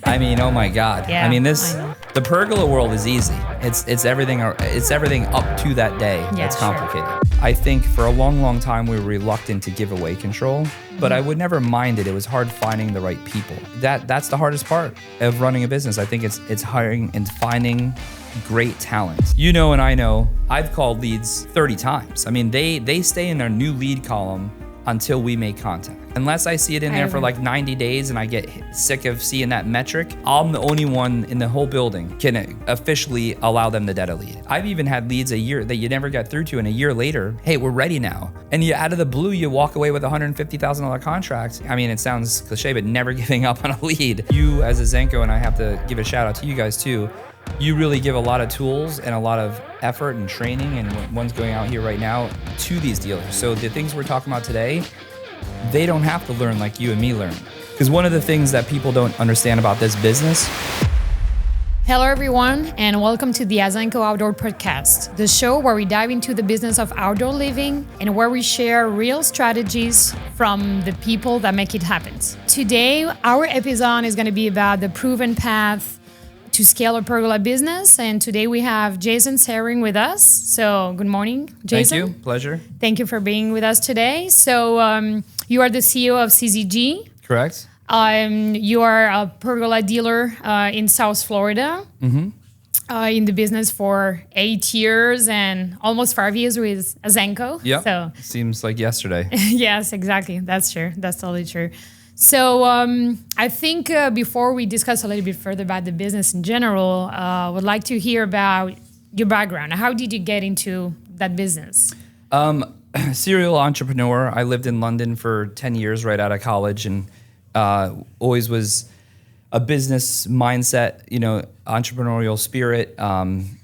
I mean, oh my God. Yeah, I mean, I know. the pergola world is easy. It's everything up to that day that's sure. complicated. I think for a long time we were reluctant to give away control, but I would never mind it. It was hard finding the right people. That's the hardest part of running a business. I think it's hiring and finding great talent. You know, and I know, I've called leads 30 times. I mean, they stay in their new lead column until we make contact. Unless I see it in there for like 90 days and I get sick of seeing that metric, I'm the only one in the whole building can officially allow them to dead a lead. I've even had leads a year that you never got through to, and a year later, hey, we're ready now. And you out of the blue, you walk away with a $150,000 contract. I mean, it sounds cliche, but never giving up on a lead. You as Azenco, and I have to give a shout out to you guys too, you really give a lot of tools and a lot of effort and training, and one's going out here right now to these dealers. So the things we're talking about today, they don't have to learn like you and me learn. Because one of the things that people don't understand about this business. Hello, everyone, and welcome to the Azenco Outdoor podcast, the show where we dive into the business of outdoor living and where we share real strategies from the people that make it happen. Today, our episode is going to be about the proven path to scale a pergola business, and today we have Jason Sering with us. So good morning, Jason. Thank you, pleasure. Thank you for being with us today. So you are the CEO of Syzygy. Correct. You are a pergola dealer in South Florida. In the business for 8 years and almost 5 years with Azenco. Yeah. So seems like yesterday. yes, exactly. That's true. That's totally true. So I think before we discuss a little bit further about the business in general, I would like to hear about your background. How did you get into that business? Serial entrepreneur. I lived in London for 10 years right out of college, and always was a business mindset, entrepreneurial spirit,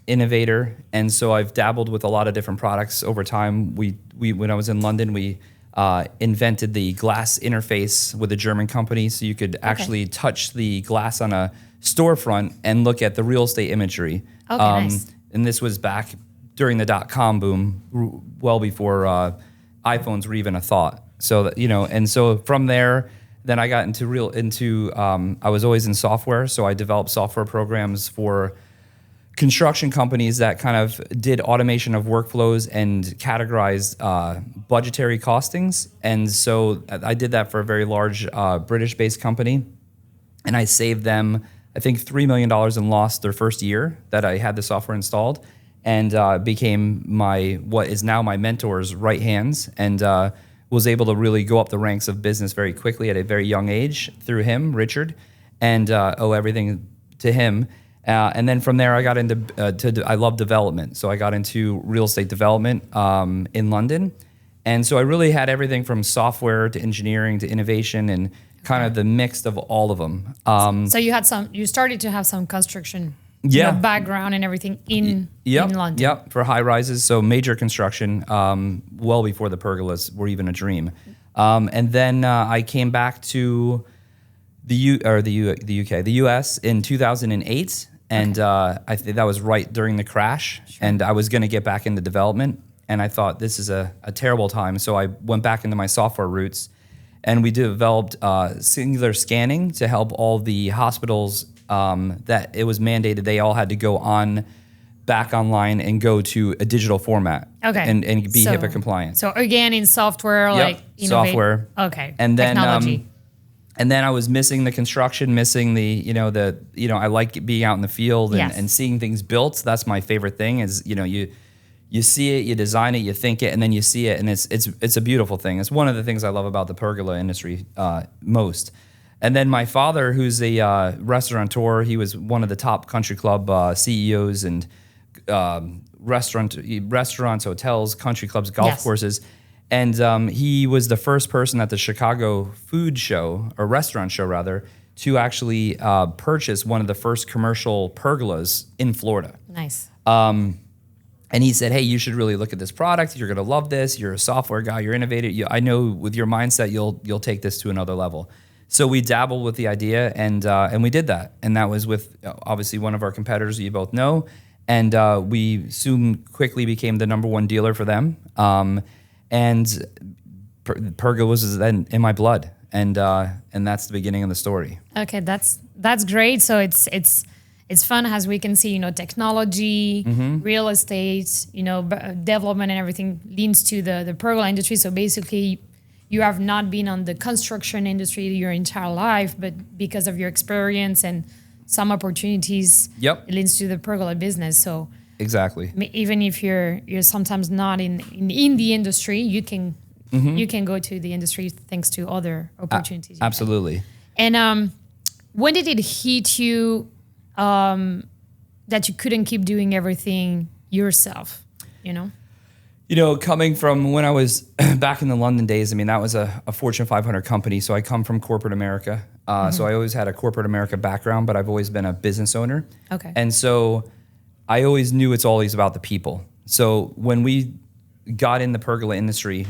innovator. And so I've dabbled with a lot of different products over time. We when I was in London, we invented the glass interface with a German company, so you could actually touch the glass on a storefront and look at the real estate imagery. Okay, nice. And this was back during the .com boom, well before iPhones were even a thought. So that, and so from there, then I got into I was always in software, so I developed software programs for construction companies that kind of did automation of workflows and categorized budgetary costings. And so I did that for a very large British-based company, and I saved them, I think, $3 million in loss their first year that I had the software installed, and became what is now my mentor's right hands, and was able to really go up the ranks of business very quickly at a very young age through him, Richard, and owe everything to him. And then from there, I got into I love development, so I got into real estate development in London, and so I really had everything from software to engineering to innovation, and kind of the mix of all of them. So you started to have some construction background and everything in London. Yep, for high rises, so major construction, well before the pergolas were even a dream. And then I came back to the US in 2008. And I think that was right during the crash. Sure. And I was going to get back into development. And I thought, this is a terrible time. So I went back into my software roots. And we developed singular scanning to help all the hospitals that it was mandated they all had to go back online and go to a digital format. Okay. And be HIPAA compliant. So again, in software, like software. Okay. And then technology. And then I was missing the construction, missing I like being out in the field and seeing things built. That's my favorite thing is, you see it, you design it, you think it, and then you see it, and it's a beautiful thing. It's one of the things I love about the pergola industry most. And then my father, who's a restaurateur, he was one of the top country club CEOs and restaurants, hotels, country clubs, golf courses. And he was the first person at the Chicago restaurant show rather, to actually purchase one of the first commercial pergolas in Florida. Nice. And he said, hey, you should really look at this product. You're going to love this. You're a software guy. You're innovative. I know with your mindset, you'll take this to another level. So we dabbled with the idea, and we did that. And that was with obviously one of our competitors you both know. And we quickly became the number one dealer for them. And pergola was then in my blood. and that's the beginning of the story. Okay, that's great. So it's fun as we can see, technology, real estate, development and everything leads to the pergola industry. So basically, you have not been on the construction industry your entire life, but because of your experience and some opportunities, Yep. it leads to the pergola business. So Exactly. even if you're sometimes not in the industry, you can go to the industry thanks to other opportunities. Absolutely. And when did it hit you that you couldn't keep doing everything yourself? Coming from when I was back in the London days, I mean, that was a Fortune 500 company. So I come from corporate America. So I always had a corporate America background, but I've always been a business owner. Okay. And so I always knew it's always about the people. So when we got in the pergola industry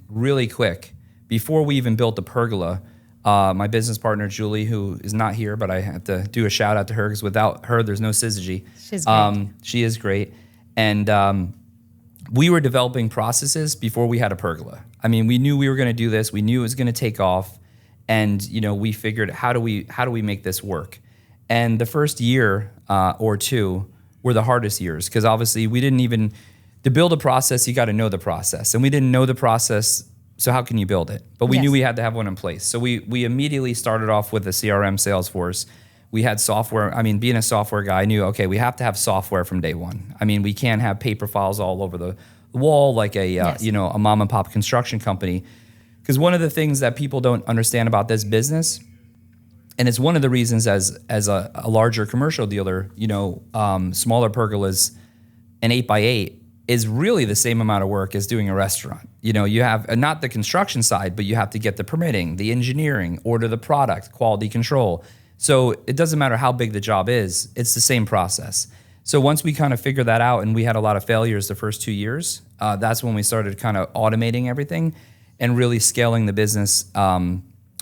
really quick, before we even built the pergola, my business partner, Julie, who is not here, but I have to do a shout out to her because without her, there's no Syzygy. She's great. She is great. And we were developing processes before we had a pergola. I mean, we knew we were going to do this. We knew it was going to take off. And, we figured, how do we make this work? And the first year or two were the hardest years because obviously to build a process, you got to know the process. And we didn't know the process, so how can you build it? But we knew we had to have one in place. So we immediately started off with a CRM Salesforce. We had software. I mean, being a software guy, I knew, okay, we have to have software from day one. I mean, we can't have paper files all over the wall like a mom and pop construction company. Because one of the things that people don't understand about this business, and it's one of the reasons as a larger commercial dealer, smaller pergolas, an 8x8 is really the same amount of work as doing a restaurant. You have not the construction side, but you have to get the permitting, the engineering, order the product, quality control. So it doesn't matter how big the job is, it's the same process. So once we kind of figured that out and we had a lot of failures the first 2 years, that's when we started kind of automating everything and really scaling the business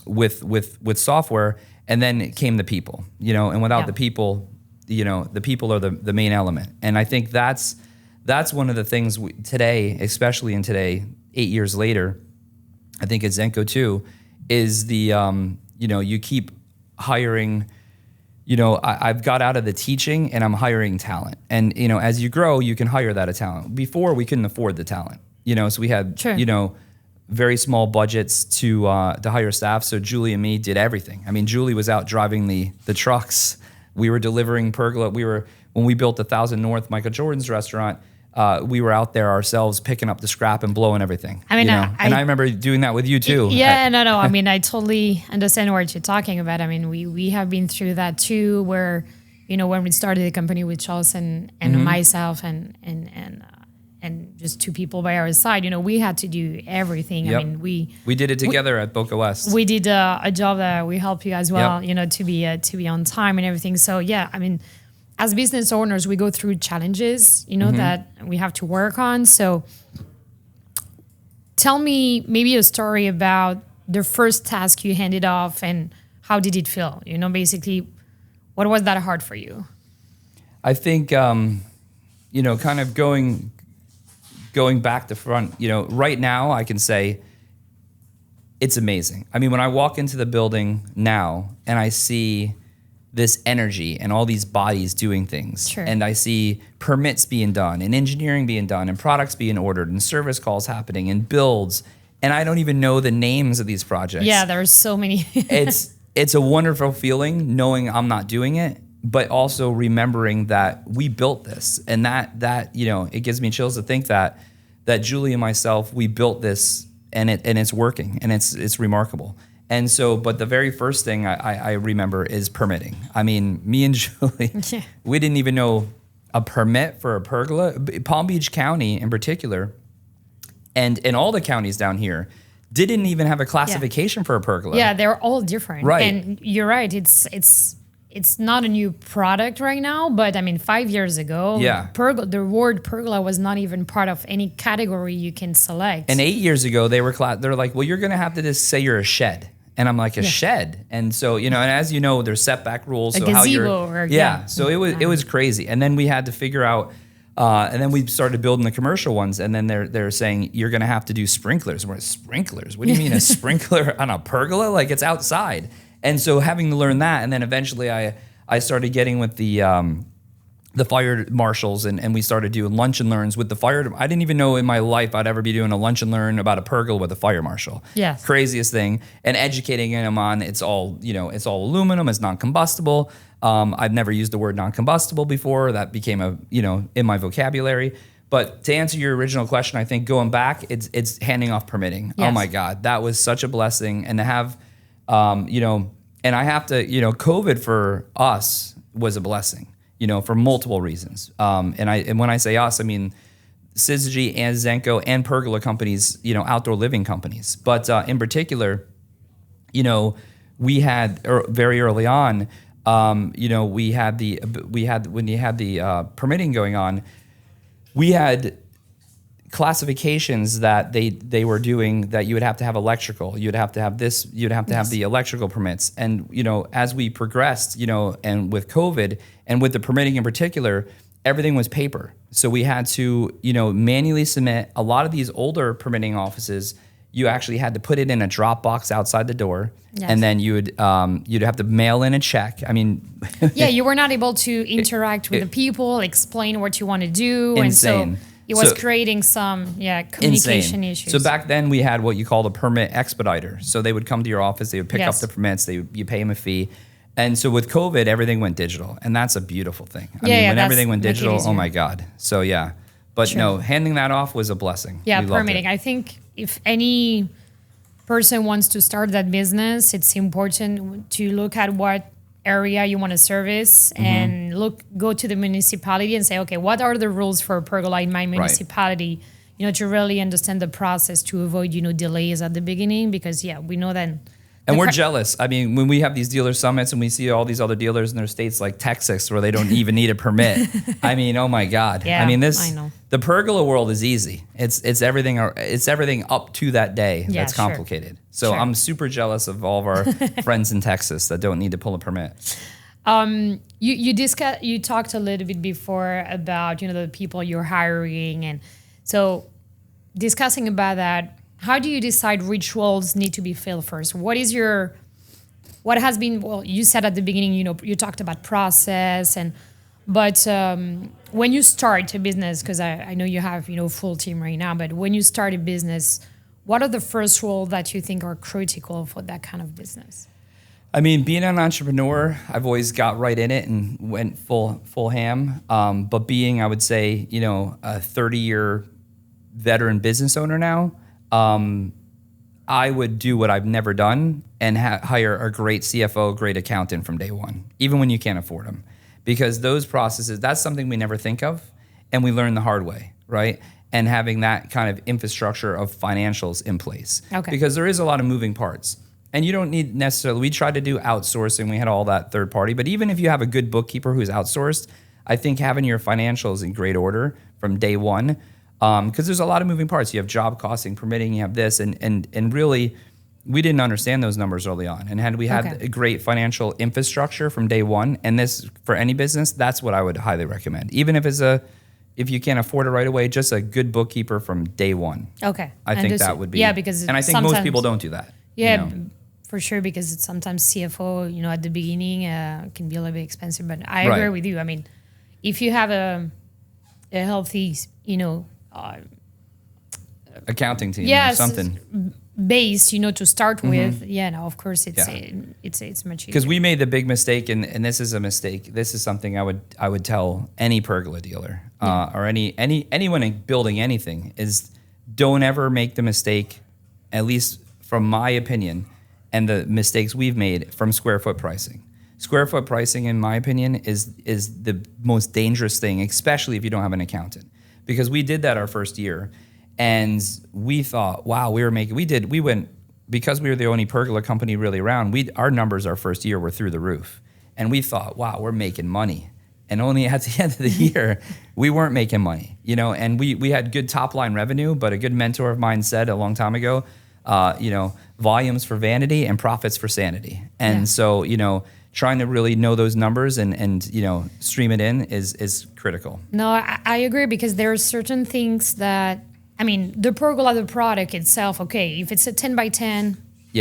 with software. And then it came the people, and without the people, the people are the main element. And I think that's one of the things today, especially in today, 8 years later, I think at Azenco too, is the, you keep hiring, I've got out of the teaching and I'm hiring talent. And, as you grow, you can hire that talent. Before we couldn't afford the talent, so we had, very small budgets to hire staff. So Julie and me did everything. I mean, Julie was out driving the trucks. We were delivering pergola. When we built the 1000 North Michael Jordan's restaurant, we were out there ourselves picking up the scrap and blowing everything. I mean, and I remember doing that with you too. Yeah, no. I mean, I totally understand what you're talking about. I mean, we have been through that too, where, when we started the company with Charles and myself and just two people by our side, we had to do everything. Yep. I mean, we did it together at Boca West. We did a job that we helped you as well, to be on time and everything. So yeah, I mean, as business owners, we go through challenges, that we have to work on. So tell me maybe a story about the first task you handed off and how did it feel? Basically, what was that hard for you? I think, kind of going back to front, right now I can say it's amazing. I mean, when I walk into the building now and I see this energy and all these bodies doing things. Sure. And I see permits being done and engineering being done and products being ordered and service calls happening and builds. And I don't even know the names of these projects. Yeah, there's so many. It's a wonderful feeling knowing I'm not doing it, but also remembering that we built this and that it gives me chills to think that Julie and myself, we built this and it's working and it's remarkable. And so, but the very first thing I remember is permitting. I mean, me and Julie, we didn't even know a permit for a pergola. Palm Beach County in particular, and all the counties down here, didn't even have a classification for a pergola. Yeah, they're all different. Right. And you're right, it's not a new product right now, but I mean, 5 years ago, the word pergola was not even part of any category you can select. And 8 years ago, they're like, well, you're going to have to just say you're a shed. And I'm like, a shed? And so, and as you know, there's setback rules. A so gazebo how you're, or, so it was crazy. And then we had to figure out, And then we started building the commercial ones, and then they're saying you're going to have to do sprinklers. We're sprinklers. What do you mean a sprinkler on a pergola? Like, it's outside. And so having to learn that, and then eventually I started getting with the fire marshals, and we started doing lunch and learns with the fire. I didn't even know in my life I'd ever be doing a lunch and learn about a pergola with a fire marshal. Yes. Craziest thing. And educating them on it's all aluminum, it's non-combustible. I've never used the word non-combustible before. That became in my vocabulary. But to answer your original question, I think going back, it's handing off permitting. Yes. Oh my God, that was such a blessing. And to have, and I have to, COVID for us was a blessing. For multiple reasons. And when I say us, I mean Syzygy and Azenco and Pergola companies, outdoor living companies. But in particular, we had very early on, when you had the permitting going on, we had classifications that they were doing that you would have to have electrical, you'd have to have this, you'd have to have the electrical permits. And, as we progressed, and with COVID and with the permitting in particular, everything was paper. So we had to, manually submit. A lot of these older permitting offices, you actually had to put it in a drop box outside the door. Yes. And then you'd have to mail in a check. I mean, yeah, you were not able to interact with the people, explain what you want to do. Insane. And so it was creating some communication issues. So back then we had what you called a permit expediter. So they would come to your office, they would pick up the permits, you pay them a fee. And so with COVID, everything went digital, and that's a beautiful thing. I mean, when everything went digital, oh my God. So yeah, but no, handing that off was a blessing. Yeah, permitting. I think if any person wants to start that business, it's important to look at what area you want to service and go to the municipality and say, okay, what are the rules for a pergola in my municipality? To really understand the process to avoid, delays at the beginning, because we know that. And we're jealous. I mean, when we have these dealer summits and we see all these other dealers in their states like Texas where they don't even need a permit. I mean, oh my God. Yeah, I mean, I know. The pergola world is easy. It's everything up to that day that's complicated. So I'm super jealous of all of our friends in Texas that don't need to pull a permit. You talked a little bit before about, the people you're hiring. And so discussing about that, how do you decide which roles need to be filled first? What has been, you said at the beginning, you talked about process, but when you start a business, because I know you have, full team right now, but when you start a business, what are the first roles that you think are critical for that kind of business? I mean, being an entrepreneur, I've always got right in it and went full ham. But being, I would say, a 30-year veteran business owner now, I would do what I've never done and hire a great CFO, great accountant from day one, even when you can't afford them. Because those processes, that's something we never think of, and we learn the hard way, right? And having that kind of infrastructure of financials in place. Okay. Because there is a lot of moving parts. And you don't need necessarily, we tried to do outsourcing, we had all that third party, but even if you have a good bookkeeper who's outsourced, I think having your financials in great order from day one, because there's a lot of moving parts. You have job costing, permitting, you have this, and really, we didn't understand those numbers early on. And had we had a great financial infrastructure from day one, and this for any business, that's what I would highly recommend. Even if if you can't afford it right away, just a good bookkeeper from day one. Okay, I think that would be. Yeah, because and I think most people don't do that. Yeah, for sure, because it's sometimes CFO, at the beginning can be a little bit expensive. But I agree with you. I mean, if you have a healthy, accounting team or something base, to start with, of course it's much easier. Because we made the big mistake, and this is a mistake. This is something I would tell any pergola dealer or anyone building anything is don't ever make the mistake, at least from my opinion, and the mistakes we've made from square foot pricing. Square foot pricing, in my opinion, is the most dangerous thing, especially if you don't have an accountant. Because we did that our first year, and we thought, wow, because we were the only pergola company really around, our numbers our first year were through the roof. And we thought, wow, we're making money. And only at the end of the year, we weren't making money, and we had good top line revenue, but a good mentor of mine said a long time ago, volumes for vanity and profits for sanity. And so, trying to really know those numbers and stream it in is critical. No, I agree, because there are certain things that, I mean, the pergola, the product itself, okay, if it's a 10 by 10,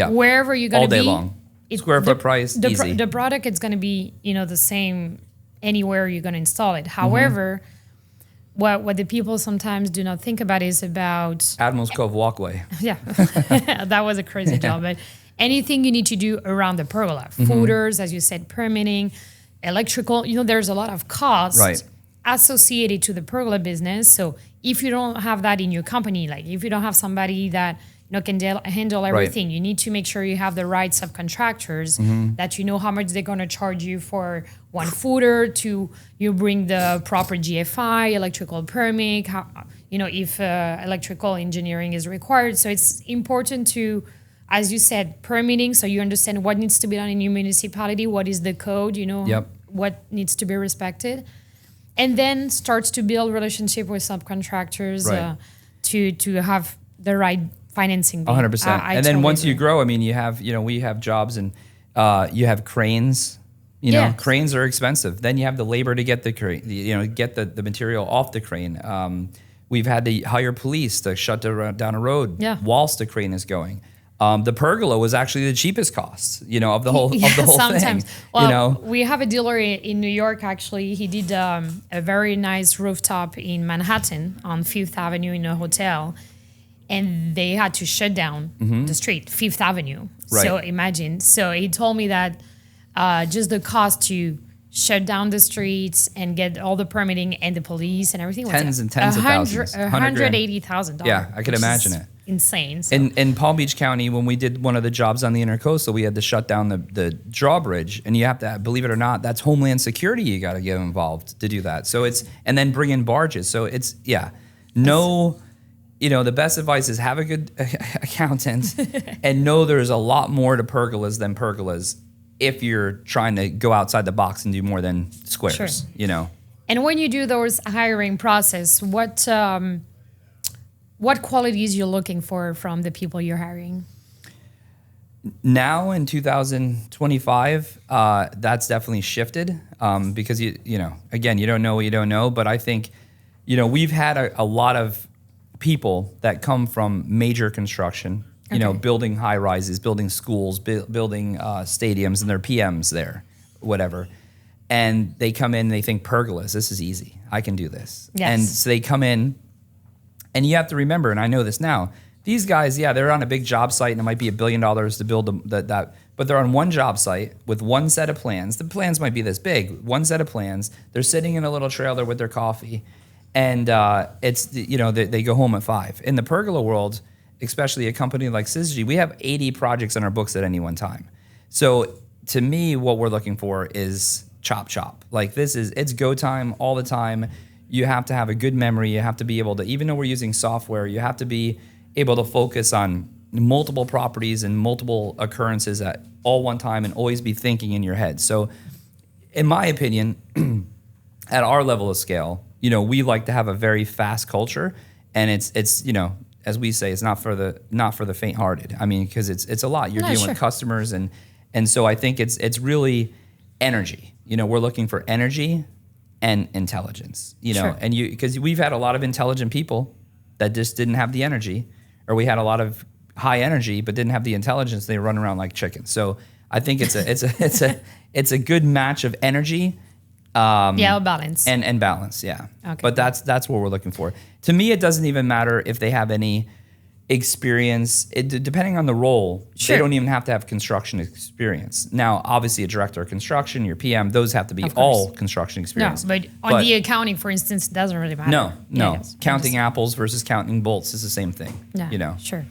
wherever you're going to be. All day long. Square foot price, easy. The product is going to be, the same anywhere you're going to install it. However, what the people sometimes do not think about is about... Admiral's Cove walkway. Yeah, that was a crazy job. But anything you need to do around the pergola, footers, as you said, permitting, electrical, there's a lot of costs associated to the pergola business. So if you don't have that in your company, like if you don't have somebody that can handle everything, you need to make sure you have the right subcontractors, that you know how much they're going to charge you for one footer, to you bring the proper GFI, electrical permit, if electrical engineering is required. So it's important to, as you said, permitting, so you understand what needs to be done in your municipality, what is the code, what needs to be respected. And then starts to build relationship with subcontractors to have the right financing. 100%. And then once you grow, I mean, you have, we have jobs and you have cranes. Cranes are expensive. Then you have the labor to get the crane, get the material off the crane. We've had to hire police to shut down a road whilst the crane is going. The pergola was actually the cheapest cost, of the whole sometimes. thing. Well, we have a dealer in New York. Actually, he did a very nice rooftop in Manhattan on Fifth Avenue in a hotel, and they had to shut down the street, Fifth Avenue. Right. So imagine. So he told me that just the cost to shut down the streets and get all the permitting and the police and everything tens of thousands, $180,000. Yeah, I could imagine it. Insane. So. In Palm Beach County, when we did one of the jobs on the Intercoastal, we had to shut down the drawbridge, and you have to, believe it or not, that's Homeland Security. You got to get involved to do that. So and then bring in barges. So the best advice is have a good accountant and know there's a lot more to pergolas than pergolas if you're trying to go outside the box and do more than squares. Sure. And when you do those hiring process, what qualities you're looking for from the people you're hiring? Now in 2025, that's definitely shifted because again, you don't know what you don't know. But I think we've had a lot of people that come from major construction, building high rises, building schools, building stadiums, and they're PMs there, whatever. And they come in and they think pergolas, this is easy. I can do this. Yes. And so they come in. And you have to remember, and I know this now, these guys, they're on a big job site and it might be $1 billion to build that, but they're on one job site with one set of plans. The plans might be this big, one set of plans. They're sitting in a little trailer with their coffee, and they go home at 5. In the pergola world, especially a company like Syzygy, we have 80 projects on our books at any one time. So to me, what we're looking for is chop. Like it's go time all the time. You have to have a good memory. You have to be able to, even though we're using software, you have to be able to focus on multiple properties and multiple occurrences at all one time and always be thinking in your head. So in my opinion, at our level of scale, we like to have a very fast culture, and it's as we say, it's not for the faint-hearted. I mean, because it's a lot. You're dealing with customers, and so I think it's really energy. We're looking for energy and intelligence, and because we've had a lot of intelligent people that just didn't have the energy, or we had a lot of high energy but didn't have the intelligence. They run around like chickens. So I think it's a good match of energy, balance and balance. Yeah, okay. But that's what we're looking for. To me, it doesn't even matter if they have any experience. Depending on the role, they don't even have to have construction experience. Now, obviously, a director of construction, your PM, those have to be all construction experience. No, but on the accounting, for instance, it doesn't really matter. No. Yes. Counting apples versus counting bolts is the same thing. Yeah, sure.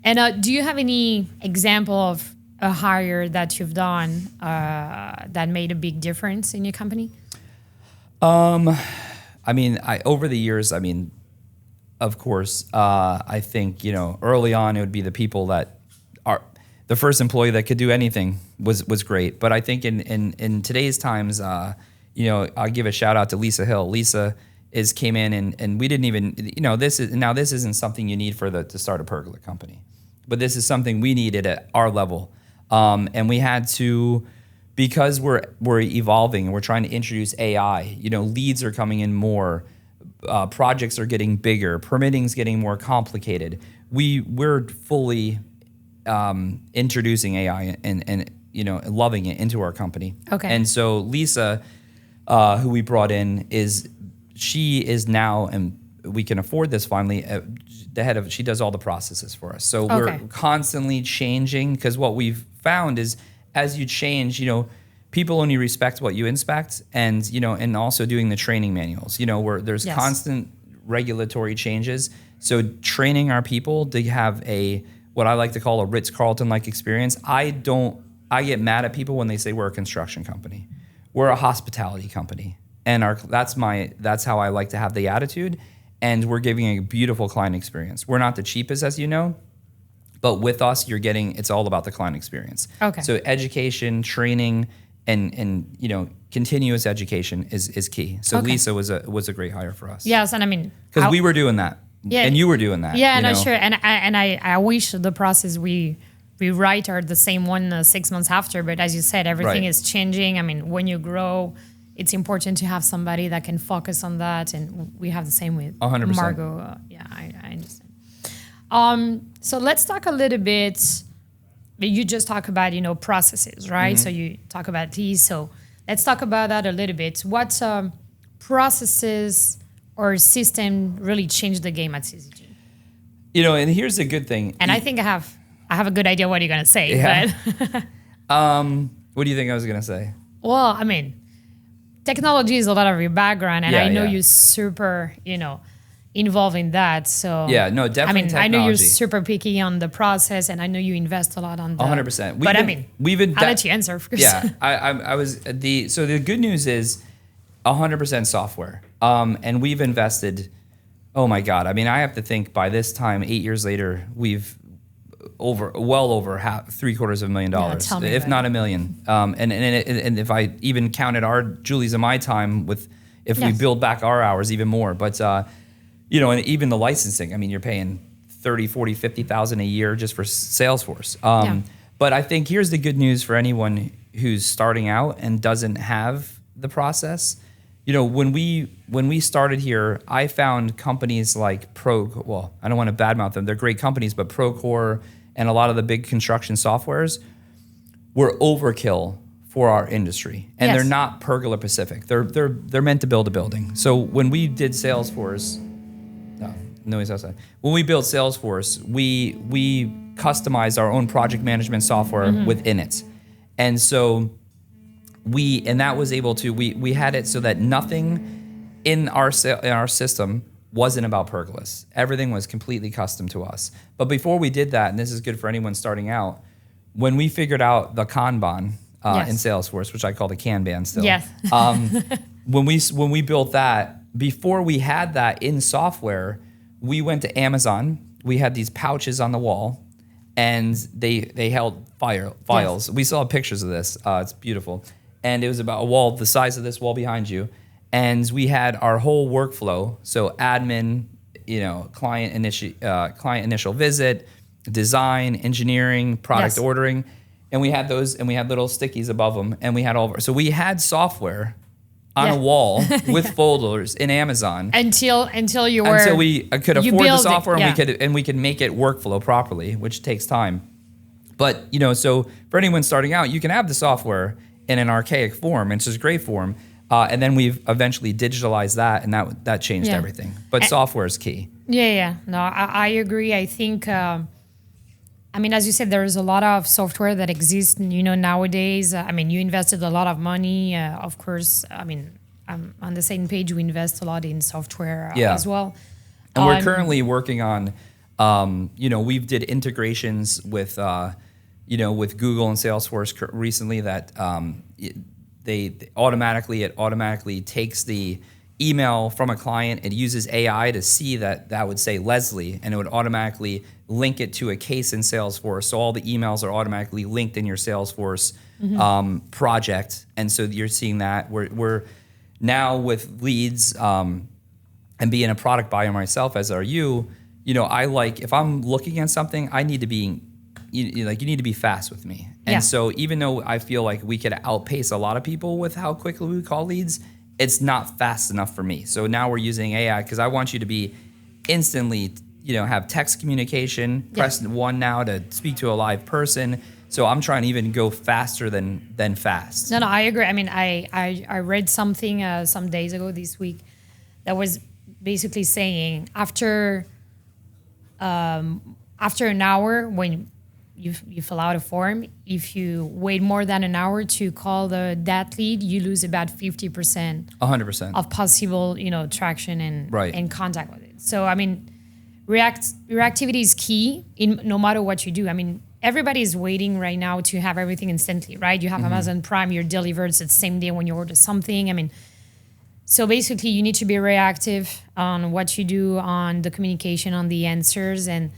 And do you have any example of a hire that you've done that made a big difference in your company? Over the years, of course, I think, early on it would be the people that are the first employee that could do anything was great. But I think in today's times, I'll give a shout out to Lisa Hill. Lisa came in and we didn't even, this isn't something you need to start a pergola company, but this is something we needed at our level. And we had to because we're evolving and we're trying to introduce AI, leads are coming in more, projects are getting bigger, permitting's getting more complicated. We're fully introducing AI and loving it into our company. Okay. And so Lisa, who we brought in, she is now, and we can afford this finally, the head of, she does all the processes for us. So we're constantly changing, because what we've found is as you change, people only respect what you inspect, and and also doing the training manuals, where there's constant regulatory changes. So training our people to have what I like to call a Ritz-Carlton-like experience. I get mad at people when they say we're a construction company. We're a hospitality company, and that's how I like to have the attitude. And we're giving a beautiful client experience. We're not the cheapest, as you know, but with us, it's all about the client experience. Okay. So education, training, and continuous education is key. So Lisa was a great hire for us. Yes, and I mean, because we were doing that, and you were doing that. Yeah, no, sure. And I wish the process we write are the same one 6 months after. But as you said, everything is changing. I mean, when you grow, it's important to have somebody that can focus on that, and we have the same with 100%. Margot. I understand. So let's talk a little bit. You just talk about processes, right? Mm-hmm. So you talk about these. So let's talk about that a little bit. What processes or system really changed the game at Syzygy? And here's the good thing. And I think I have a good idea what you're gonna say. Yeah. But What do you think I was gonna say? well, I mean, technology is a lot of your background, and I know you're super, involved in that. So Yeah, no, definitely. I know you're super picky on the process, and I know you invest a lot on the 100%. I'll let you answer first. Yeah, I was so the good news is 100% software. And we've invested, oh my God. I mean, I have to think by this time, 8 years later, we've well over $750,000, tell me if not $1 million. And if I even counted Julie's and my time if we build back our hours, even more. But, and even the licensing, I mean, you're paying 30, 40, 50,000 a year just for Salesforce. But I think here's the good news for anyone who's starting out and doesn't have the process. When we started here, I found companies like I don't want to badmouth them. They're great companies, but Procore and a lot of the big construction softwares were overkill for our industry. And they're not Pergola Pacific. They're meant to build a building. So when we did Salesforce, noise outside. When we built Salesforce, we customized our own project management software within it. And so that was able to, we had it so that nothing in our system wasn't about pergolas. Everything was completely custom to us. But before we did that, and this is good for anyone starting out, when we figured out the Kanban in Salesforce, which I call the Kanban still. Yes. When we built that, before we had that in software, we went to Amazon. We had these pouches on the wall, and they held files. Yes. We saw pictures of this. It's beautiful. And it was about a wall the size of this wall behind you. And we had our whole workflow. So admin, client initial visit, design, engineering, product ordering. And we had those, and we had little stickies above them. And we had so we had software on a wall with folders in Amazon until we could afford the software and we could make it workflow properly, which takes time. But so for anyone starting out, you can have the software in an archaic form, and it's just great form. And then we've eventually digitalized that, and that changed everything. But software is key. Yeah. No, I agree. I think, as you said, there's a lot of software that exists, nowadays. You invested a lot of money, of course. On the same page, we invest a lot in software as well. And we're currently working on, we did integrations with Google and Salesforce recently that it automatically takes the email from a client. It uses AI to see that would say Leslie, and it would automatically link it to a case in Salesforce. So all the emails are automatically linked in your Salesforce project. And so you're seeing that. We're now with leads and being a product buyer myself, as are you, I like, if I'm looking at something, I need to be you need to be fast with me. And so even though I feel like we could outpace a lot of people with how quickly we call leads, it's not fast enough for me. So now we're using AI because I want you to be instantly, have text communication, press 1 now to speak to a live person. So I'm trying to even go faster than fast. No, I agree. I mean, I read something some days ago this week that was basically saying after an hour when you fill out a form, if you wait more than an hour to call that lead, you lose about 50%. 100% of possible, traction and contact with it. So I mean, reactivity is key in no matter what you do. I mean, everybody is waiting right now to have everything instantly, right? You have Amazon Prime, you're delivered it's the same day when you order something. I mean, so basically you need to be reactive on what you do, on the communication, on the answers, and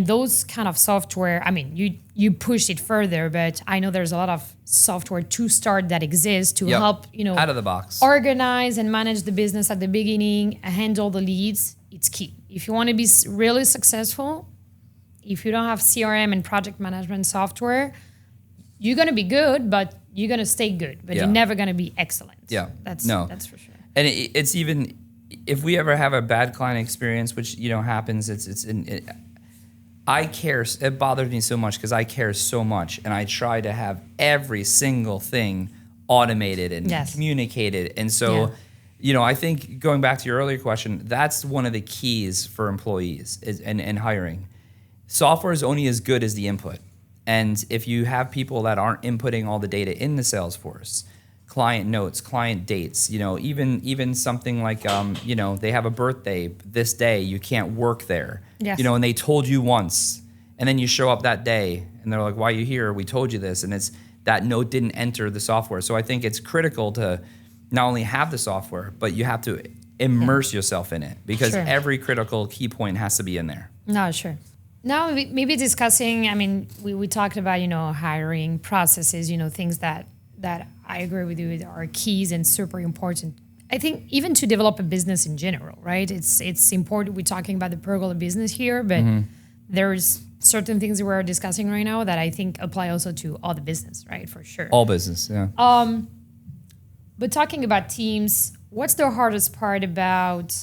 those kind of software. I mean, you pushed it further, but I know there's a lot of software to start that exists to help, out of the box, organize and manage the business at the beginning, handle the leads. It's key. If you want to be really successful, if you don't have CRM and project management software, you're going to be good, but you're going to stay good, but you're never going to be excellent. Yeah. That's for sure. And it's even, if we ever have a bad client experience, which, happens, I care. It bothers me so much because I care so much, and I try to have every single thing automated and communicated. And so, I think going back to your earlier question, that's one of the keys for employees and hiring. Software is only as good as the input. And if you have people that aren't inputting all the data in the Salesforce, client notes, client dates, even something like, they have a birthday this day, you can't work there, and they told you once, and then you show up that day and they're like, why are you here? We told you this. And it's that note didn't enter the software. So I think it's critical to not only have the software, but you have to immerse yourself in it because every critical key point has to be in there. No, sure. Now maybe discussing, I mean, we talked about, hiring processes, things that I agree with you are keys and super important. I think even to develop a business in general, right? It's important. We're talking about the Pergola business here, but there's certain things that we're discussing right now that I think apply also to all the business, right? For sure. All business, yeah. But talking about teams, what's the hardest part about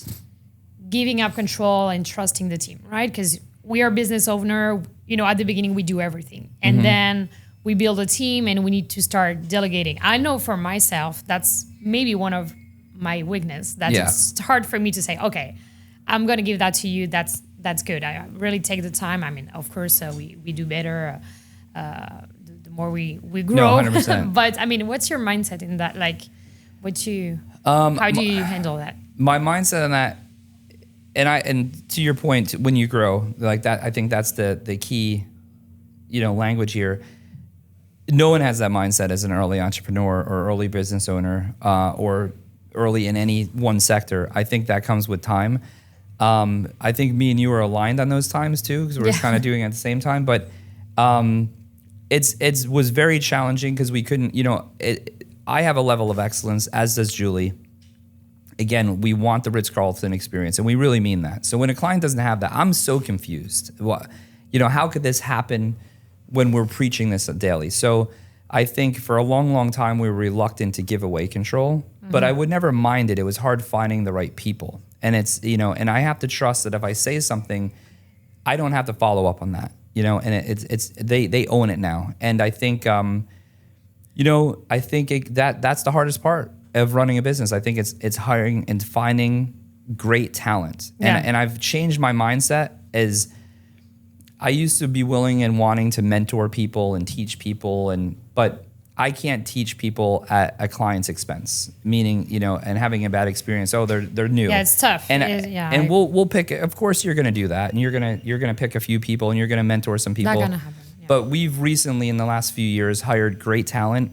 giving up control and trusting the team, right? Because we are business owner, at the beginning we do everything. And then we build a team and we need to start delegating. I know for myself, that's maybe one of my weakness. It's hard for me to say, okay, I'm going to give that to you. That's good. I really take the time. I mean, of course, we do better the more we grow. No, 100%. But I mean, what's your mindset in that? Like, how do you handle that? My mindset on that, and to your point, when you grow like that, I think that's the key, language here. No one has that mindset as an early entrepreneur or early business owner, or early in any one sector. I think that comes with time. I think me and you are aligned on those times too, because we're kind of doing it at the same time. But it was very challenging because we couldn't, I have a level of excellence, as does Julie. Again, we want the Ritz-Carlton experience, and we really mean that. So when a client doesn't have that, I'm so confused. How could this happen when we're preaching this daily? So I think for a long, long time, we were reluctant to give away control, but I would never mind it. It was hard finding the right people. And it's, and I have to trust that if I say something, I don't have to follow up on that, and they own it now. And I think, that's the hardest part of running a business. I think it's hiring and finding great talent. And I've changed my mindset as I used to be willing and wanting to mentor people and teach people, but I can't teach people at a client's expense, meaning, and having a bad experience. Oh, they're new. Yeah, it's tough. And we'll pick, of course you're going to do that. And you're going to pick a few people and you're going to mentor some people. Not going to happen. Yeah. But we've recently in the last few years hired great talent.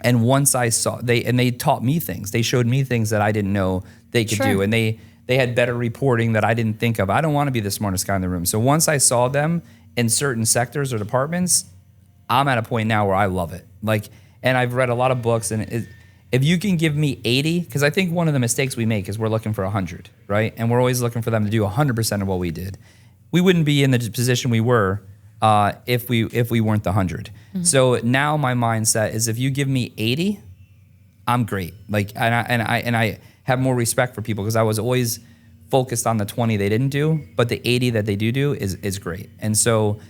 And once I saw they taught me things, they showed me things that I didn't know they could do. And they had better reporting that I didn't think of. I don't want to be the smartest guy in the room. So once I saw them in certain sectors or departments, I'm at a point now where I love it. And I've read a lot of books, and if you can give me 80, because I think one of the mistakes we make is we're looking for 100, right? And we're always looking for them to do 100% of what we did. We wouldn't be in the position we were if we weren't the 100. So now my mindset is if you give me 80, I'm great. Like, and I have more respect for people because I was always focused on the 20 they didn't do, but the 80 that they do is great. And so,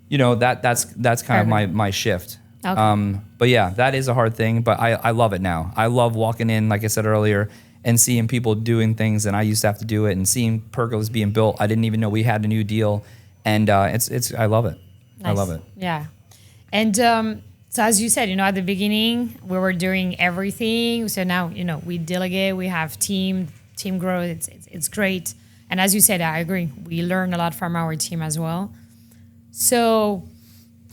that's kind of my shift. Okay. But yeah, that is a hard thing, but I love it now. I love walking in, like I said earlier, and seeing people doing things, and I used to have to do it, and seeing pergolas being built. I didn't even know we had a new deal, and it's I love it. Nice. I love it. Yeah. And so as you said, at the beginning, we were doing everything. So now, we delegate, we have team growth. It's great. And as you said, I agree. We learn a lot from our team as well. So,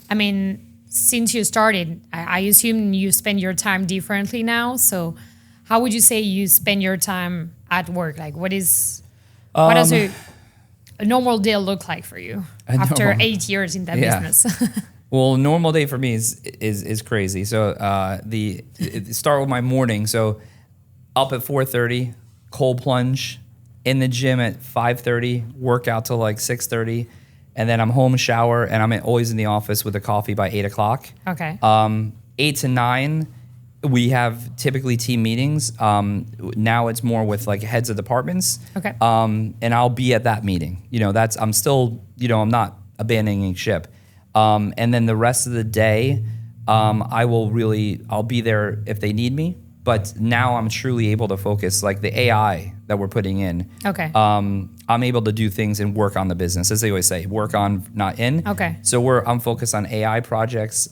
I mean, since you started, I assume you spend your time differently now. So how would you say you spend your time at work? Like what does a normal day look like for you after 8 years in that business? Well, normal day for me is crazy. So start with my morning. So up at 4:30, cold plunge, in the gym at 5:30, workout till like 6:30, and then I'm home, shower, and I'm always in the office with a coffee by 8 o'clock. Okay. 8 to 9, we have typically team meetings. Now it's more with like heads of departments. Okay. And I'll be at that meeting. I'm still, I'm not abandoning ship. And then the rest of the day, I'll be there if they need me. But now I'm truly able to focus, like the AI that we're putting in. Okay. I'm able to do things and work on the business, as they always say, work on, not in. Okay. So I'm focused on AI projects.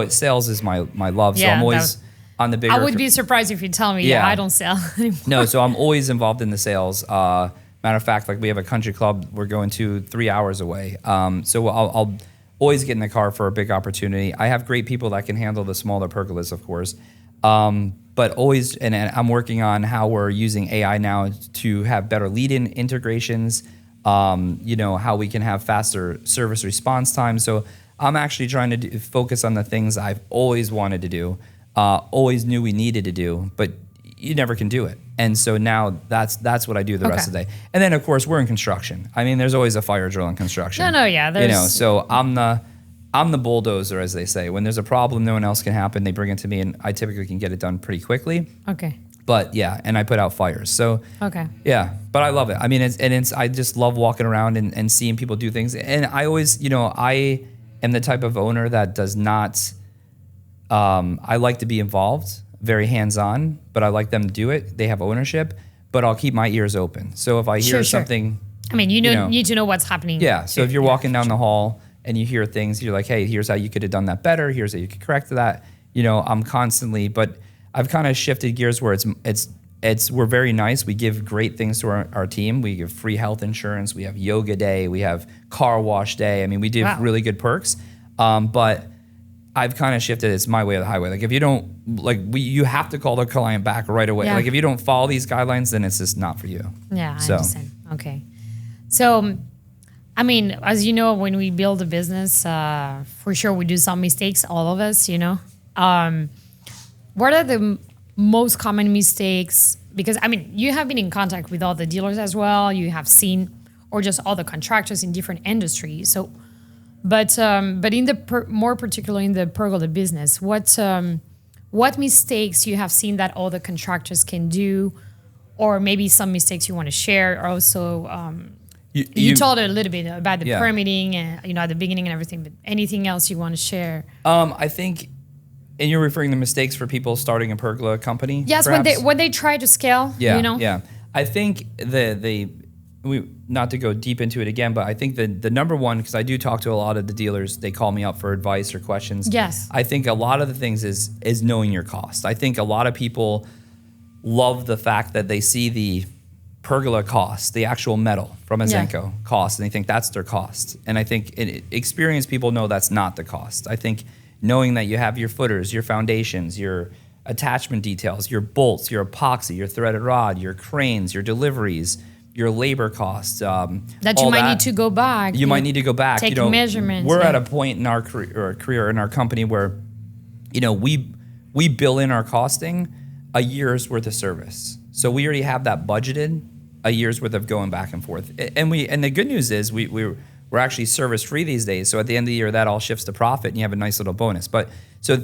Sales is my love. So I'm always on the bigger. I would be surprised if you tell me, I don't sell anymore. No, so I'm always involved in the sales. Matter of fact, like we have a country club we're going to 3 hours away. So I'll always get in the car for a big opportunity. I have great people that can handle the smaller pergolas, of course. But always, and I'm working on how we're using AI now to have better lead-in integrations, how we can have faster service response time. So I'm actually trying to focus on the things I've always wanted to do, always knew we needed to do, but you never can do it. And so now that's what I do the rest of the day. And then, of course, we're in construction. I mean, there's always a fire drill in construction. So I'm the bulldozer, as they say. When there's a problem, no one else can happen. They bring it to me, and I typically can get it done pretty quickly. Okay. But yeah, and I put out fires. So okay. Yeah, but I love it. I mean, I just love walking around and seeing people do things. And I always, I am the type of owner that does not. I like to be involved, very hands-on, but I like them to do it. They have ownership, but I'll keep my ears open. So if I hear something, I mean, you need to know what's happening. Yeah. So if you're walking down the hall and you hear things, you're like, hey, here's how you could have done that better. Here's how you could correct that. I'm constantly, but I've kind of shifted gears where we're very nice. We give great things to our team. We give free health insurance. We have yoga day. We have car wash day. I mean, we do really good perks. But I've kind of shifted. It's my way or the highway. Like if you don't, you have to call the client back right away. Yeah. Like if you don't follow these guidelines, then it's just not for you. Yeah, I understand. Okay. So, I mean, as you know, when we build a business, for sure we do some mistakes, all of us, What are the most common mistakes? Because, I mean, you have been in contact with all the dealers as well. You have seen, or just all the contractors in different industries. So, but in the more particularly in the pergola business, what mistakes you have seen that all the contractors can do, or maybe some mistakes you want to share? Also, you told a little bit about the permitting and at the beginning and everything. But anything else you want to share? I think, and you're referring to mistakes for people starting a pergola company. Yes, perhaps? when they try to scale. Yeah. I think not to go deep into it again, but I think the number one, because I do talk to a lot of the dealers, they call me up for advice or questions. Yes. I think a lot of the things is knowing your cost. I think a lot of people love the fact that they see the pergola cost, the actual metal from Azenco cost, and they think that's their cost. And I think experienced people know that's not the cost. I think knowing that you have your footers, your foundations, your attachment details, your bolts, your epoxy, your threaded rod, your cranes, your deliveries, your labor costs. That you might need to go back. You might need to go back. Take measurements. We're at a point in our career in our company where, we bill in our costing a year's worth of service. So we already have that budgeted, a year's worth of going back and forth. And the good news is we're we're actually service free these days. So at the end of the year, that all shifts to profit and you have a nice little bonus. But so,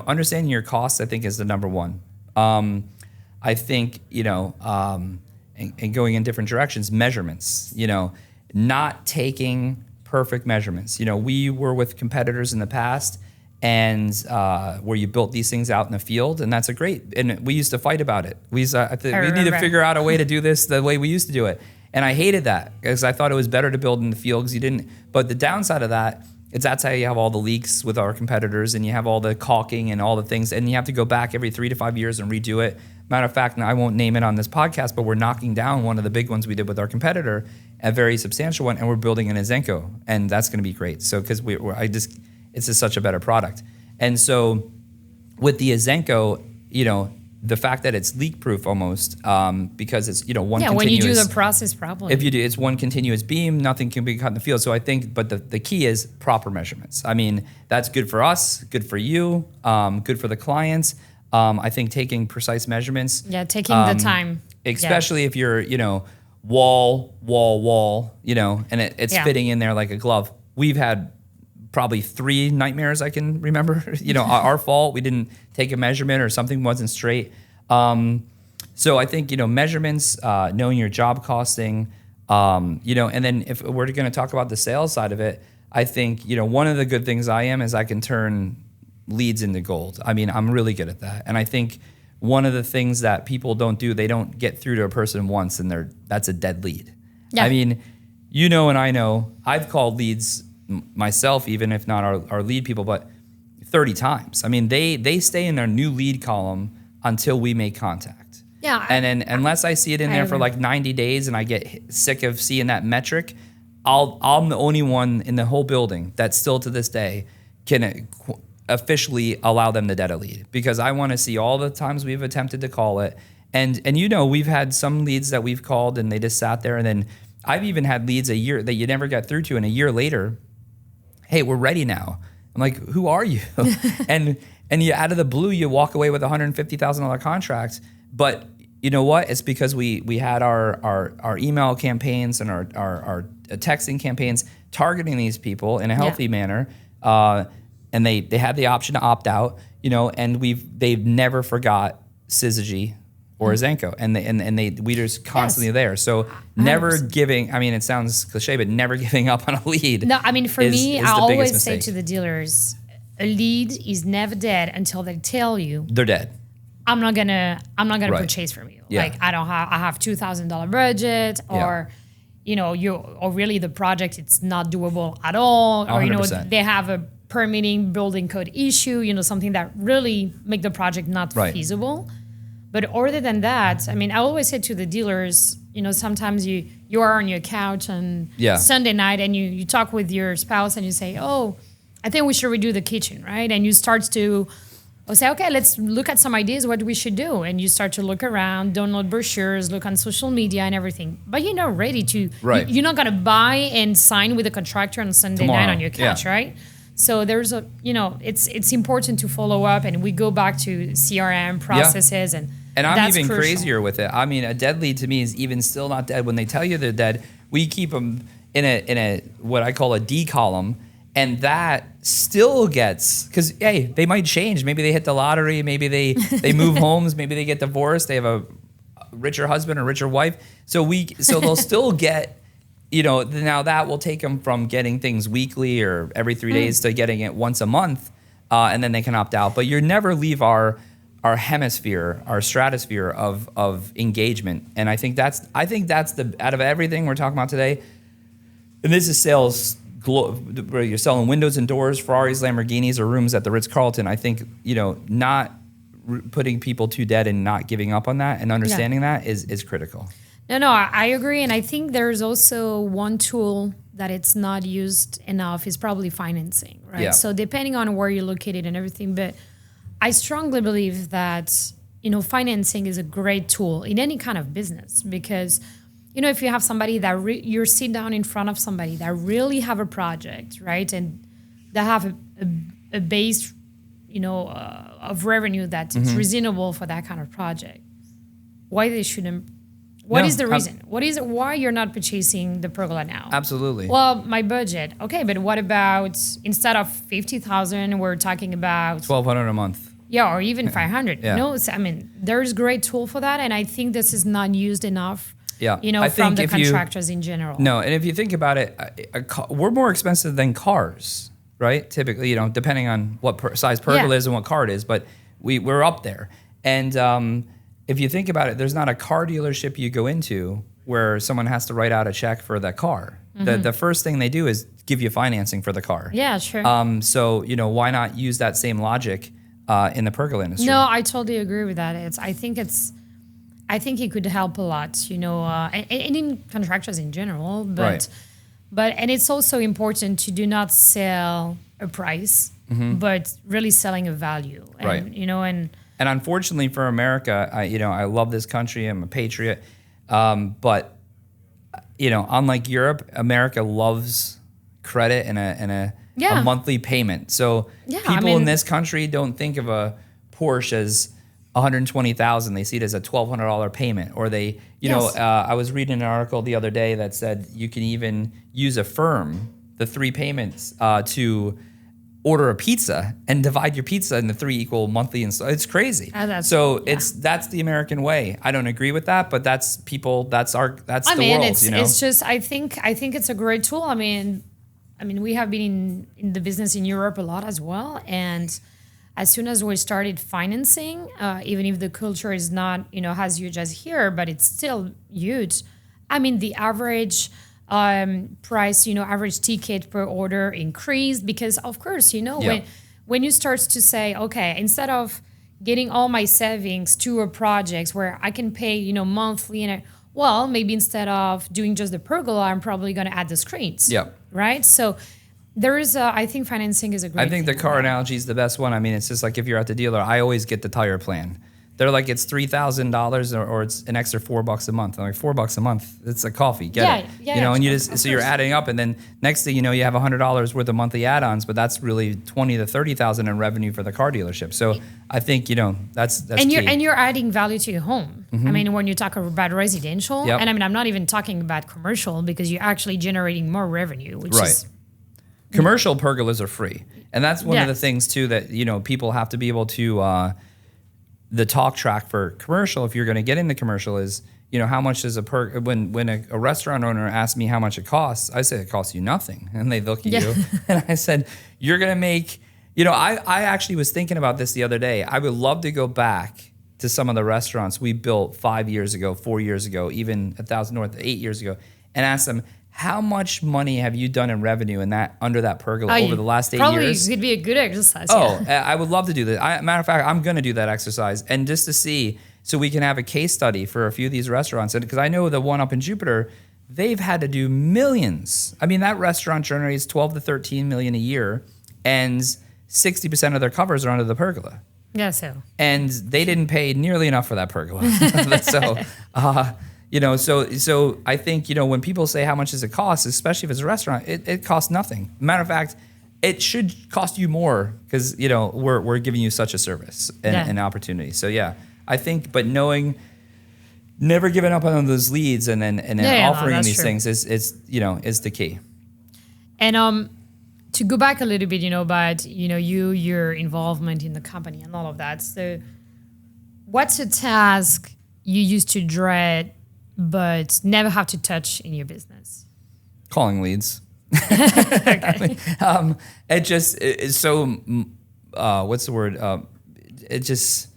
understanding your costs, I think, is the number one. I think, and going in different directions, measurements, not taking perfect measurements. We were with competitors in the past and where you built these things out in the field, and that's and we used to fight about it. We need to figure out a way to do this the way we used to do it. And I hated that because I thought it was better to build in the field because you didn't. But the downside of that is that's how you have all the leaks with our competitors, and you have all the caulking and all the things, and you have to go back every 3 to 5 years and redo it. Matter of fact, and I won't name it on this podcast, but we're knocking down one of the big ones we did with our competitor, a very substantial one, and we're building an Azenco, and that's going to be great. So because it's just such a better product. And so with the Azenco, the fact that it's leak proof almost, because it's, one continuous. When you do the process properly. If you do, it's one continuous beam, nothing can be cut in the field. So I think, but the key is proper measurements. I mean, that's good for us, good for you, good for the clients. I think taking precise measurements. Yeah, taking the time. Especially if you're, wall, and it's fitting in there like a glove. We've had probably 3 nightmares I can remember. Our fault. We didn't take a measurement or something wasn't straight. So I think, measurements, knowing your job costing, and then if we're going to talk about the sales side of it, I think, one of the good things is I can turn leads into gold. I mean, I'm really good at that. And I think one of the things that people don't do, they don't get through to a person once and that's a dead lead. Yeah. I mean, and I know I've called leads myself, even if not our lead people, but 30 times. I mean, they stay in their new lead column until we make contact. Yeah. And then unless I see it in there for like 90 days and I get sick of seeing that metric, I'm the only one in the whole building that still to this day can officially allow them to dead a lead, because I want to see all the times we've attempted to call it. And we've had some leads that we've called and they just sat there, and then I've even had leads a year that you never got through to, and a year later, hey, we're ready now. I'm like, who are you? and you out of the blue, you walk away with a $150,000 contract. But you know what? It's because we had our email campaigns and our texting campaigns targeting these people in a healthy manner. And they had the option to opt out, and they've never forgot Syzygy or Azenco, and we just constantly there. So never 100%. Giving. I mean, it sounds cliche, but never giving up on a lead. No, I mean, for me, I always say to the dealers, a lead is never dead until they tell you they're dead. I'm not gonna purchase from you. Yeah. Like I have $2,000 budget, or or really the project it's not doable at all, or 100%. They have a permitting building code issue, something that really make the project not feasible. But other than that, I mean, I always say to the dealers, sometimes you are on your couch on Sunday night and you talk with your spouse and you say, oh, I think we should redo the kitchen, right? And you start to say, okay, let's look at some ideas what we should do. And you start to look around, download brochures, look on social media and everything. But you're not ready to, you're not going to buy and sign with a contractor on Sunday night on your couch, right? So there's it's important to follow up, and we go back to CRM processes and I'm even crazier with it. I mean, a dead lead to me is even still not dead. When they tell you they're dead, we keep them in a what I call a D column, and that still gets, because hey, they might change. Maybe they hit the lottery. Maybe they move homes. Maybe they get divorced. They have a richer husband or richer wife. So they'll still get. Now that will take them from getting things weekly or every 3 days to getting it once a month, and then they can opt out. But you never leave our hemisphere, our stratosphere of engagement. And I think that's the, out of everything we're talking about today, and this is sales, where you're selling windows and doors, Ferraris, Lamborghinis, or rooms at the Ritz-Carlton. I think, not putting people too dead and not giving up on that and understanding that is critical. No, I agree. And I think there's also one tool that it's not used enough is probably financing, right? Yeah. So depending on where you're located and everything, but I strongly believe that, financing is a great tool in any kind of business, because, if you have somebody that you're sit down in front of somebody that really have a project, right? And that have a base, of revenue that is reasonable for that kind of project, why they shouldn't What No, is the reason? Why you're not purchasing the Pergola now? Absolutely. Well, my budget. Okay, but what about instead of 50,000, we're talking about $1,200 a month. yeah, or even 500. Yeah. No, I mean, there's great tool for that, and I think this is not used enough. Yeah. I from think the if you- contractors in general. No, and if you think about it, we're more expensive than cars, right? Typically, depending on what size Pergola is and what car it is, but we're up there. And if you think about it, there's not a car dealership you go into where someone has to write out a check for that car. The first thing they do is give you financing for the car. Yeah, sure. So why not use that same logic in the Pergola industry? No, I totally agree with that. I think it could help a lot, and in contractors in general. But and it's also important to do not sell a price, but really selling a value. And, Right. And unfortunately for America, I love this country. I'm a patriot, but unlike Europe, America loves credit and a monthly payment. So people in this country don't think of a Porsche as $120,000. They see it as a $1,200 payment, or they, I was reading an article the other day that said you can even use a firm, the 3 payments, to order a pizza and divide your pizza into 3 equal monthly installments. It's crazy. That's the American way. I don't agree with that, but that's the world. It's just I think it's a great tool. I mean, we have been in the business in Europe a lot as well, and as soon as we started financing, even if the culture is not, as huge as here, but it's still huge. I mean, the average price, average ticket per order increased because, of course, when you start to say, okay, instead of getting all my savings to a project where I can pay, monthly, maybe instead of doing just the Pergola, I'm probably going to add the screens. Yep. Right? So there is I think financing is a great I think thing. the car analogy is the best one. I mean, it's just like if you're at the dealer, I always get the tire plan. They're like, it's $3,000 or it's an extra $4 a month. I'm like, $4 a month, it's a coffee. Get it. And you just, so you're adding up, and then next thing you know, you have $100 worth of monthly add-ons, but that's really $20,000 to $30,000 in revenue for the car dealership. So I think, that's and key. you're adding value to your home. I mean, when you talk about residential, and I'm not even talking about commercial, because you're actually generating more revenue, which is commercial pergolas are free. And that's one of the things too that, people have to be able to, the talk track for commercial, if you're going to get into commercial, is, how much does when a restaurant owner asks me how much it costs, I say it costs you nothing. And they look at you and I said, you're going to make, I actually was thinking about this the other day. I would love to go back to some of the restaurants we built 5 years ago, 4 years ago, even 1,000 North 8 years ago, and ask them, how much money have you done in revenue in that under that pergola over the last 8 years? Probably it'd be a good exercise. I would love to do that. Matter of fact, I'm going to do that exercise, and just to see, so we can have a case study for a few of these restaurants. And because I know the one up in Jupiter, they've had to do millions. I mean, that restaurant generates 12 to 13 million a year, and 60% of their covers are under the pergola. Yeah, so. And they didn't pay nearly enough for that pergola. So I think, when people say how much does it cost, especially if it's a restaurant, it costs nothing. Matter of fact, it should cost you more because, we're giving you such a service and opportunity. So I think, but never giving up on those leads and then offering these things is the key. And to go back a little bit, about, your involvement in the company and all of that. So what's a task you used to dread but never have to touch in your business? Calling leads. It just is so, what's the word? It just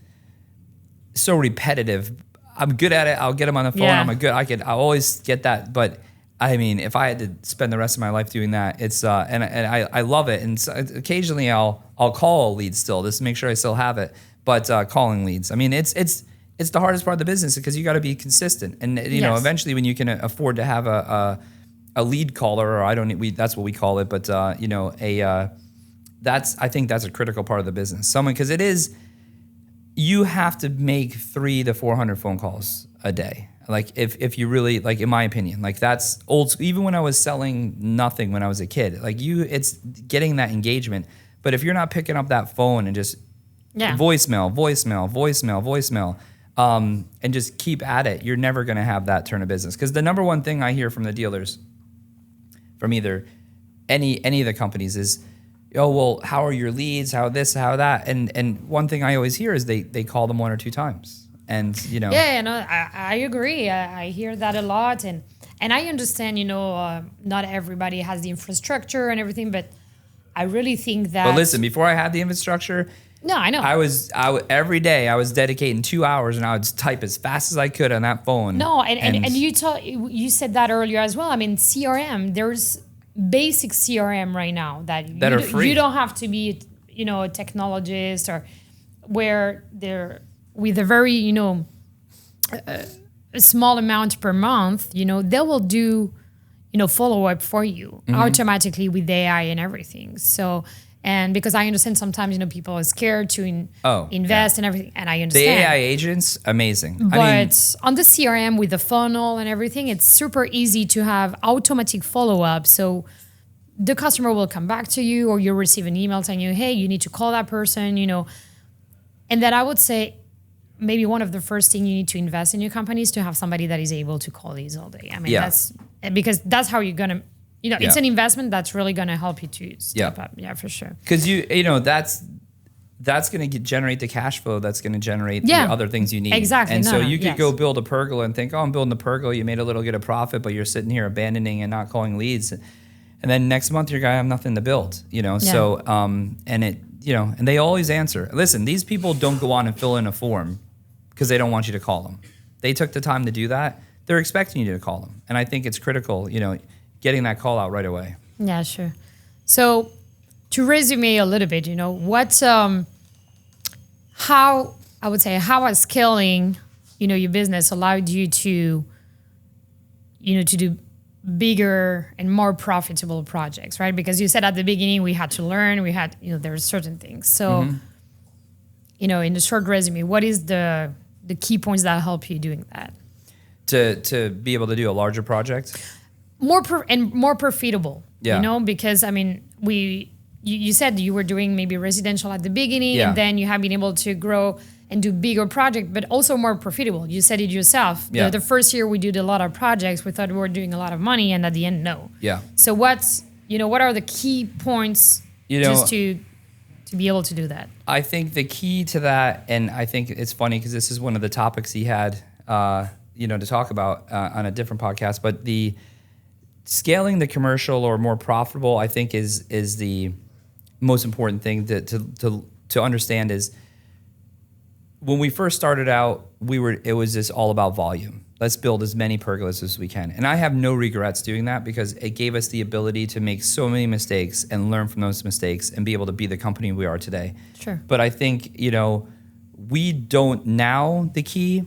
so repetitive. I'm good at it. I'll get them on the phone. I'll always get that. But I mean, if I had to spend the rest of my life doing that, it's, and I love it. And so occasionally I'll call a lead still just to make sure I still have it. But calling leads, I mean, it's the hardest part of the business because you got to be consistent. And, eventually when you can afford to have a lead caller, or that's what we call it. But, I think that's a critical part of the business. Because you have to make 300 to 400 phone calls a day. Like if you really, like, in my opinion, like that's old school. Even when I was selling nothing when I was a kid, it's getting that engagement. But if you're not picking up that phone and just voicemail, and just keep at it, you're never going to have that turn of business. Because the number one thing I hear from the dealers, from either any of the companies, is, oh, well, how are your leads? How this, how that? And one thing I always hear is they call them 1 or 2 times. And, I agree. I hear that a lot. And I understand, not everybody has the infrastructure and everything, but I really think that. But listen, before I had the infrastructure, no, I know. Every day I was dedicating 2 hours, and I would type as fast as I could on that phone. No, and you said that earlier as well. I mean, CRM, there's basic CRM right now that are free. You don't have to be, a technologist, or where they're with a very, a small amount per month, they will do, follow up for you automatically with AI and everything. So, and because I understand sometimes, people are scared to invest and everything, and I understand. The AI agents, amazing. But on the CRM with the funnel and everything, it's super easy to have automatic follow-up. So the customer will come back to you, or you'll receive an email telling you, hey, you need to call that person, And then I would say, maybe one of the first things you need to invest in your company is to have somebody that is able to call these all day. I mean, because that's how you're going to, it's an investment that's really going to help you to step up. Yeah, for sure. Because that's going to generate the cash flow. That's going to generate the other things you need. Exactly. And so you could go build a pergola and think, oh, I'm building a pergola. You made a little bit of profit, but you're sitting here abandoning and not calling leads. And then next month you're going to have nothing to build, So, and they always answer. Listen, these people don't go on and fill in a form because they don't want you to call them. They took the time to do that. They're expecting you to call them. And I think it's critical, getting that call out right away. Yeah, sure. So to resume a little bit, how has scaling, your business allowed you to, to do bigger and more profitable projects, right? Because you said at the beginning we had to learn, there were certain things. So, in the short resume, what is the key points that help you doing that? To be able to do a larger project? More profitable, Yeah. Because, I mean, you said you were doing maybe residential at the beginning, and then you have been able to grow and do bigger projects, but also more profitable. You said it yourself. Yeah. The first year we did a lot of projects, we thought we were doing a lot of money, and at the end, no. Yeah. So what are the key points just to be able to do that? I think the key to that, and I think it's funny because this is one of the topics he had, to talk about on a different podcast, but the scaling the commercial or more profitable, I think is the most important thing to understand is when we first started out, it was just all about volume. Let's build as many pergolas as we can. And I have no regrets doing that because it gave us the ability to make so many mistakes and learn from those mistakes and be able to be the company we are today. Sure. But I think, we don't now, the key,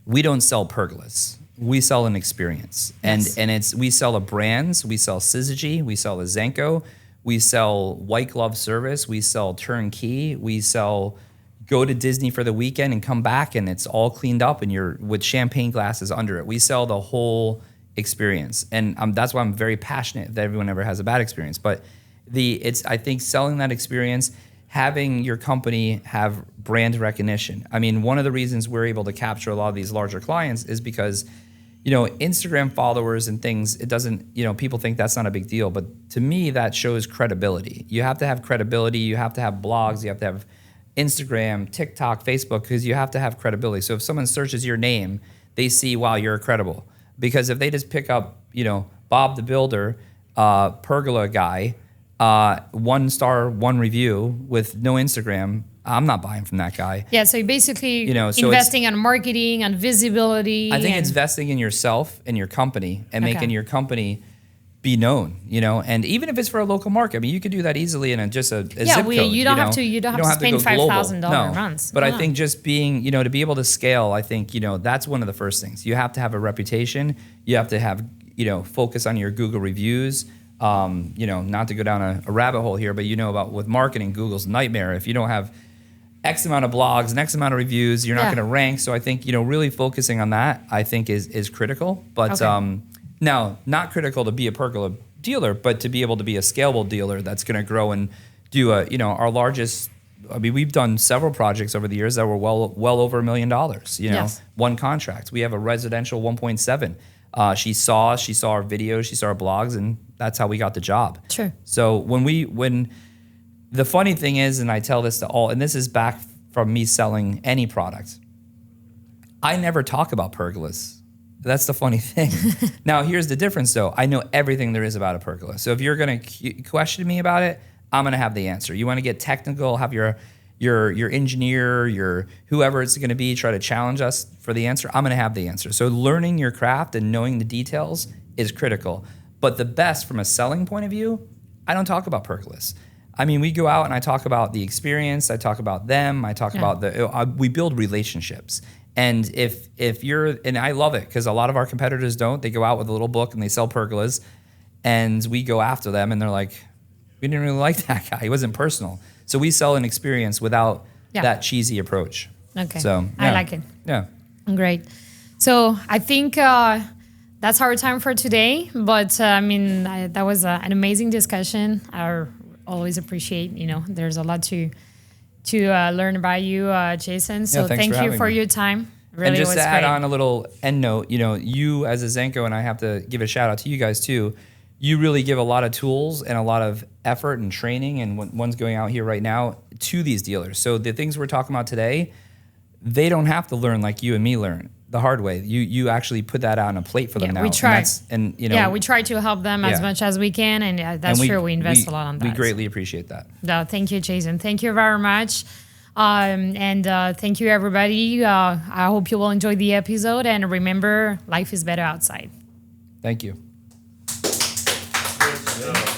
we don't sell pergolas. We sell an experience. Yes. And we sell a brands. We sell Syzygy. We sell Azenco. We sell white glove service. We sell turnkey. We sell go to Disney for the weekend and come back and it's all cleaned up and you're with champagne glasses under it. We sell the whole experience. And that's why I'm very passionate that everyone ever has a bad experience. But I think selling that experience, having your company have brand recognition. I mean, one of the reasons we're able to capture a lot of these larger clients is because, Instagram followers and things, it doesn't, people think that's not a big deal. But to me, that shows credibility. You have to have credibility. You have to have blogs. You have to have Instagram, TikTok, Facebook, because you have to have credibility. So if someone searches your name, they see, wow, you're credible. Because if they just pick up, Bob the Builder, pergola guy, 1 star, 1 review with no Instagram, I'm not buying from that guy. Yeah, so basically so investing on marketing and visibility. I think it's investing in yourself and your company and making your company be known, and even if it's for a local market, I mean, you could do that easily in a zip code. You don't have to spend $5,000 months. But I think just being, to be able to scale, I think, that's one of the first things. You have to have a reputation. You have to have, focus on your Google reviews. Not to go down a rabbit hole here, but about with marketing, Google's a nightmare. If you don't have X amount of blogs and X amount of reviews, you're not going to rank. So I think, really focusing on that, I think is critical. But now, not critical to be a pergola dealer, but to be able to be a scalable dealer that's going to grow and do our largest I mean, we've done several projects over the years that were well over $1 million. You know, Yes. one contract. We have a residential 1.7. She saw our videos, she saw our blogs, and that's how we got the job. Sure. So when the funny thing is, and I tell this to all, and this is back from me selling any product, I never talk about pergolas. That's the funny thing. Now, here's the difference, though. I know everything there is about a pergola. So if you're going to question me about it, I'm going to have the answer. You want to get technical, have your engineer, your whoever it's going to be, try to challenge us for the answer. I'm going to have the answer. So learning your craft and knowing the details is critical. But the best from a selling point of view, I don't talk about pergolas. I mean, we go out and I talk about the experience. I talk about them. I talk about we build relationships. And if you're, and I love it because a lot of our competitors don't. They go out with a little book and they sell pergolas, and we go after them, and they're like, we didn't really like that guy. He wasn't personal. So we sell an experience without that cheesy approach. Okay. So I like it. Yeah. Great. So I think that's our time for today. But I mean, that was an amazing discussion. I always appreciate, there's a lot to learn about you, Jason. So thank you for your time. Really, and just was to add great. on a little end note, you as a Azenco, and I have to give a shout out to you guys too. You really give a lot of tools and a lot of effort and training, and one's going out here right now to these dealers. So the things we're talking about today, they don't have to learn like you and me learn the hard way. You actually put that out on a plate for them now. We try. We try to help them as much as we can, and that's true. We invest a lot on that. We greatly appreciate that. No, thank you, Jason. Thank you very much. And thank you, everybody. I hope you will enjoy the episode. And remember, life is better outside. Thank you. Good job.